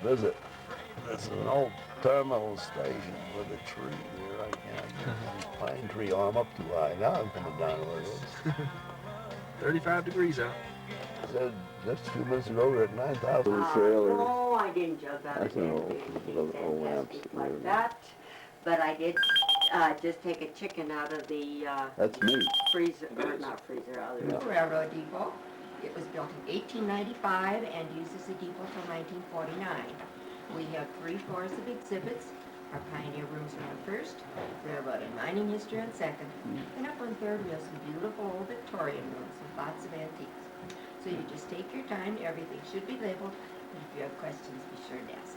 visit. This is an old terminal station with a tree there. I can't get the pine tree arm up too high. Now I'm coming down where it is. 35 degrees out. Said just a few minutes ago we were at 9,000. No, I didn't jump out That's of an anything old lamps. fantastic like that. But I did just take a chicken out of the That's me. freezer, or not freezer, out of the Yeah. railroad depot. It was built in 1895 and used as a depot till 1949. We have 3 floors of exhibits. Our pioneer rooms are on first. They're about a mining history on second. And up on third, we have some beautiful old Victorian rooms with lots of antiques. So you just take your time. Everything should be labeled. But if you have questions, be sure to ask.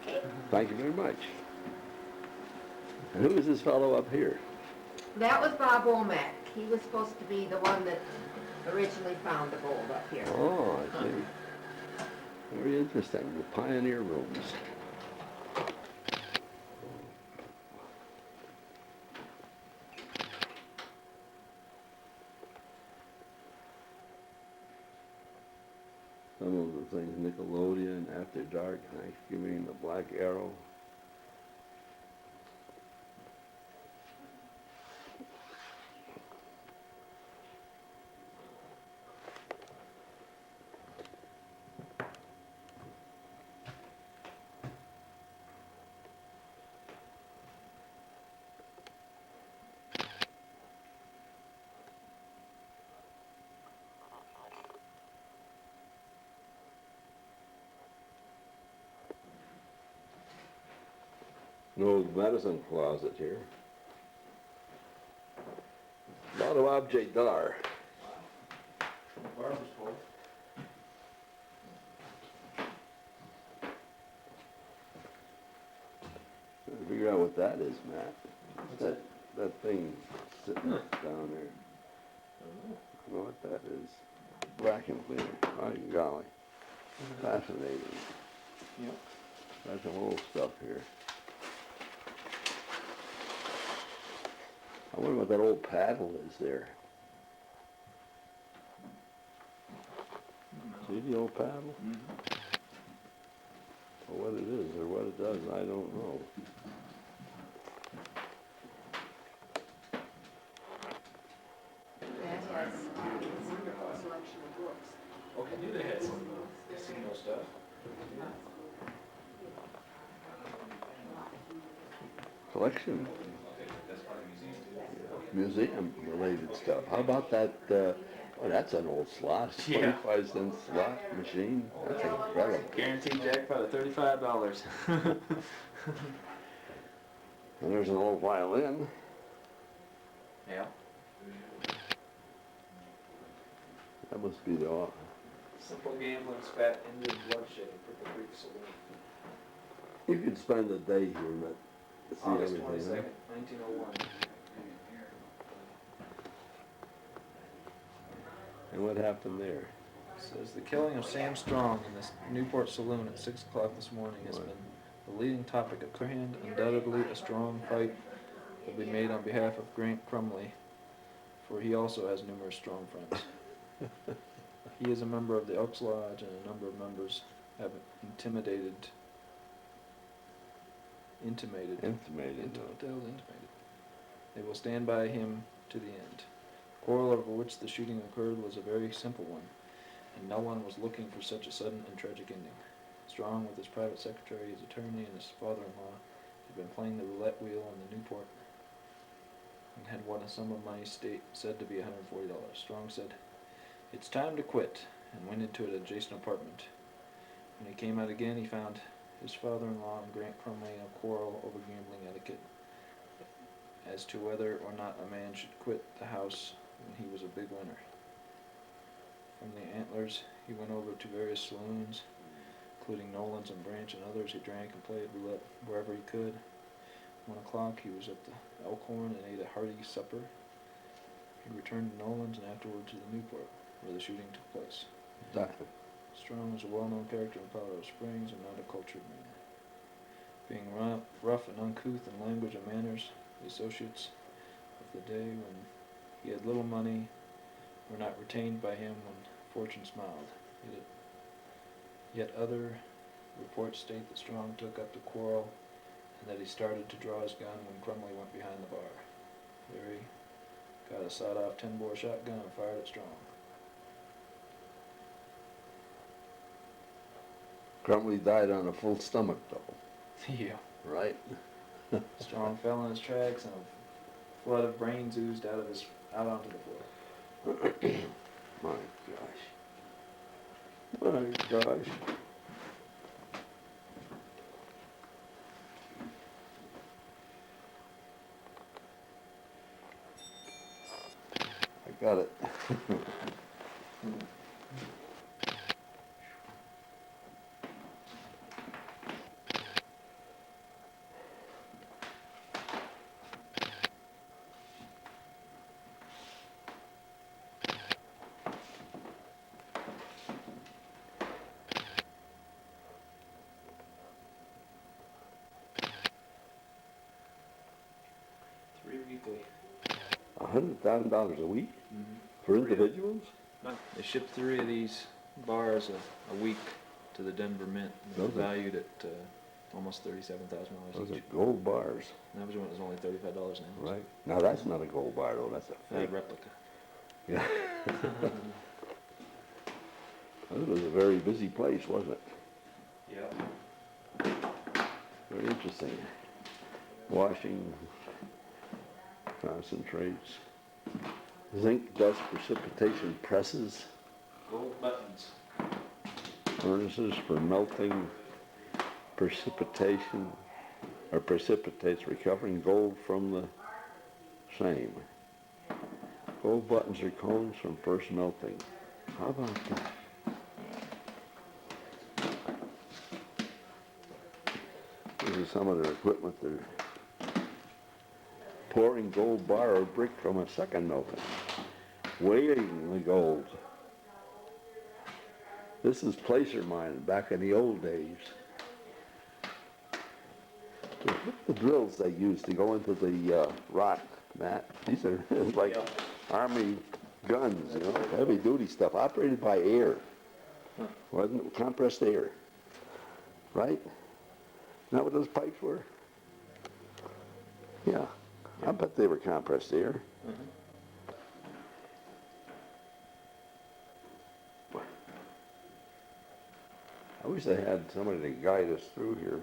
Okay? Thank you very much. And who is this fellow up here? That was Bob Womack. He was supposed to be the one that originally found the gold up here. Oh, I see. Very interesting. The pioneer rooms. Some of the things, Nickelodeon, After Dark, Thanksgiving, The Black Arrow. An old medicine closet here. A lot of object d'art. Barber's pole. Trying to figure out what that is, Matt. What's that thing sitting down there? I don't know what that is. Vacuum cleaner. My golly. Fascinating. Yep. That's some old stuff here. I wonder what that old paddle is there. See the old paddle? Or what it is or what it does, I don't know. That has a wonderful selection of books. Oh, I knew they had some casino stuff. Collection. That's part of the Museum-related stuff. How about that, oh, that's an old slot, Yeah. 25-cent slot machine. That's incredible. Guaranteed jackpot of $35. And there's an old violin. Yeah. That must be the, Simple gambling, spat, Indian bloodshed, Cripple Creek Saloon. you could spend a day here, but to see August everything. 22nd, 1901. And what happened there? Says the killing of Sam Strong in this Newport saloon at 6 o'clock this morning has been the leading topic of and undoubtedly a strong fight will be made on behalf of Grant Crumley, for he also has numerous strong friends. He is a member of the Elks Lodge, and a number of members have intimated. They will stand by him to the end. The quarrel over which the shooting occurred was a very simple one, and no one was looking for such a sudden and tragic ending. Strong, with his private secretary, his attorney, and his father-in-law, had been playing the roulette wheel on the Newport and had won a sum of money said to be $140. Strong said, "It's time to quit," and went into an adjacent apartment. When he came out again, he found his father-in-law and Grant Crumley in a quarrel over gambling etiquette as to whether or not a man should quit the house when he was a big winner. From the Antlers, he went over to various saloons, including Nolan's and Branch and others. He drank and played roulette wherever he could. 1 o'clock, he was at the Elkhorn and ate a hearty supper. He returned to Nolan's and afterward to the Newport, where the shooting took place. Exactly. Strong was a well-known character in Colorado Springs and not a cultured man. Being rough and uncouth in language and manners, the associates of the day, when he had little money, were not retained by him when fortune smiled. Yet Reports state that Strong took up the quarrel and that he started to draw his gun when Crumley went behind the bar. There he got a sawed-off 10-bore shotgun and fired at Strong. Crumley died on a full stomach though, Yeah. right? Strong fell in his tracks and a flood of brains oozed out onto the floor. My gosh. My gosh. I got it. Three weekly. $100,000 a week Mm-hmm. for individuals? They shipped 3 of these bars a week to the Denver Mint. They were Those are- valued at almost $37,000 Those each. are gold bars, And that was when it was only $35 an ounce. right? Now that's not a gold bar though, that's a A fake. replica. Yeah. This was a very busy place, wasn't it? Yep. Very interesting. Washing concentrates, zinc dust precipitation presses, Gold buttons. furnaces for melting precipitation, or precipitates recovering gold from the same. Gold buttons or cones from first melting. How about that? This is some of their equipment. They're pouring gold bar or brick from a second melting. Weighing the gold. This is placer mining back in the old days. Look at the drills they used to go into the rock, Matt. These are like army guns, you know, heavy duty stuff, operated by air. Wasn't it? Compressed air. Right? Isn't that what those pipes were? Yeah. I bet they were compressed air. I wish they had somebody to guide us through here.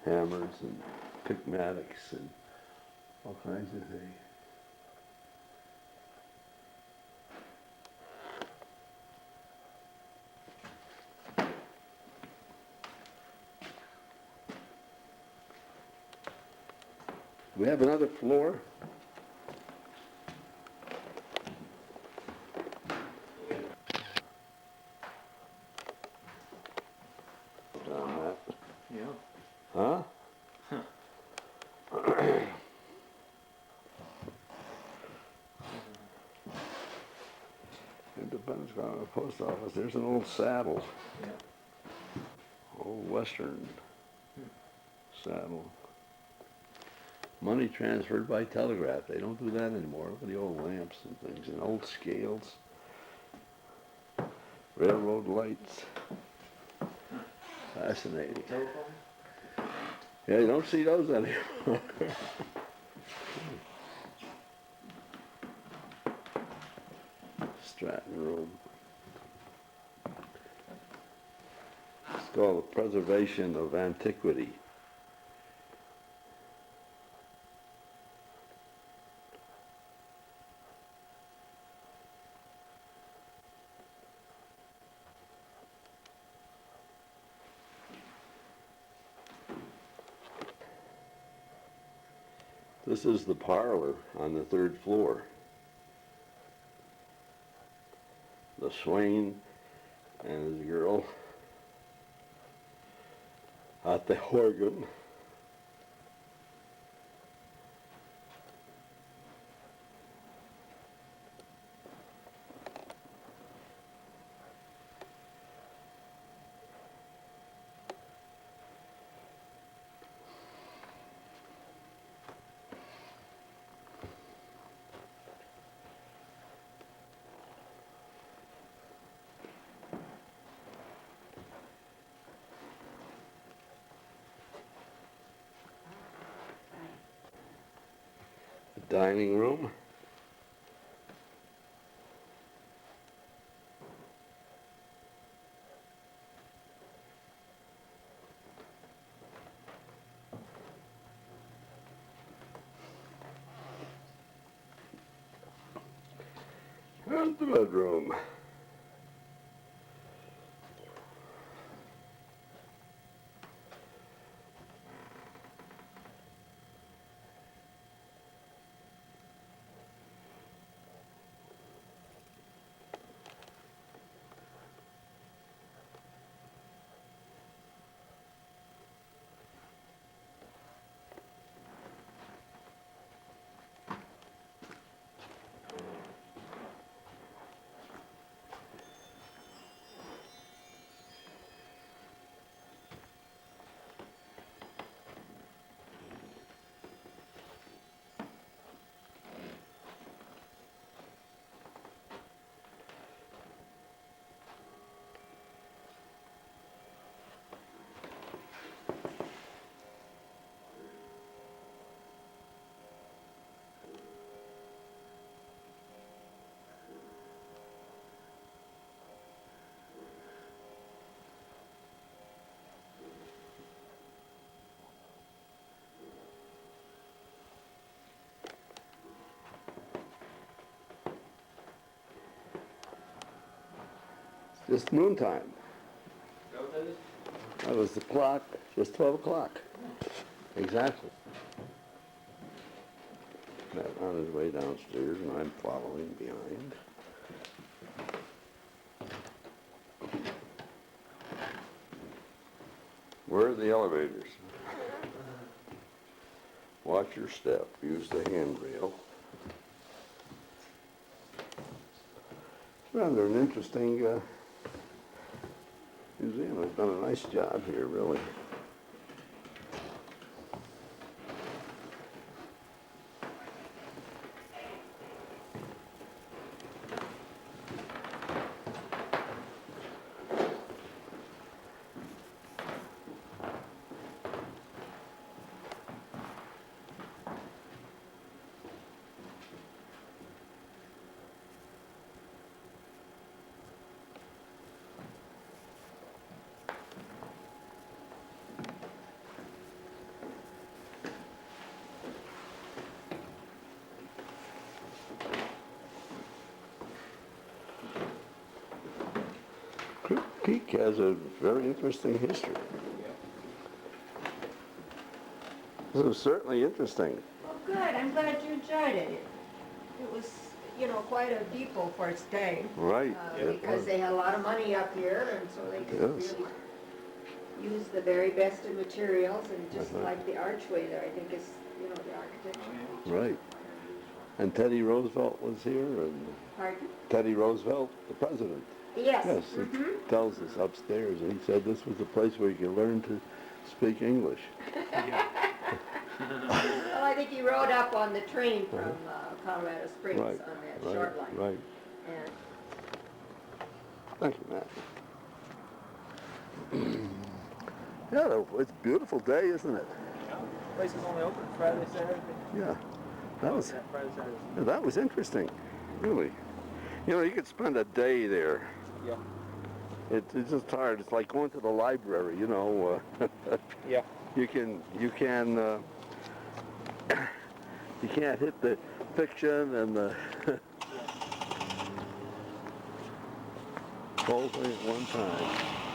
Hammers and pigmatics and all kinds of things. We have another floor. On that. Yeah. Huh? Independence Colony Post Office. There's an old saddle. Yeah. Old Western saddle. Money transferred by telegraph. They don't do that anymore. Look at the old lamps and things and old scales. Railroad lights. Fascinating. Telephone? Yeah, you don't see those anymore. Stratton Room. It's called the Preservation of Antiquity. This is the parlor on the 3rd floor. The Swain and his girl at the organ. dining room. And the bedroom. Just noontime. That was the clock, just 12 o'clock. Exactly. Matt on his way downstairs and I'm following behind. Where are the elevators? Watch your step, use the handrail. It's rather an interesting museum. Has done a nice job here, really. Peak has a very interesting history. This was certainly interesting. Well, good, I'm glad you enjoyed it. It was, you know, quite a depot for its day. Right. It Because was. they had a lot of money up here, and so they could Yes. really use the very best of materials, and just Uh-huh. like the archway there, I think is, you know, the architecture. Right. And Teddy Roosevelt was here, and Pardon? Teddy Roosevelt, the president. Yes. Yes, he tells us upstairs, and he said this was the place where you could learn to speak English. Well, I think he rode up on the train from Colorado Springs Right, on that right, short line. right. And Thank you, Matt. Yeah, it's a beautiful day, isn't it? Place is only open Friday, Saturday. Yeah. That was, Friday, Saturday. yeah, that was interesting, really. You know, you could spend a day there. Yeah. It's just hard. It's like going to the library, you know. Yeah. You can't hit the fiction and the whole thing at one time.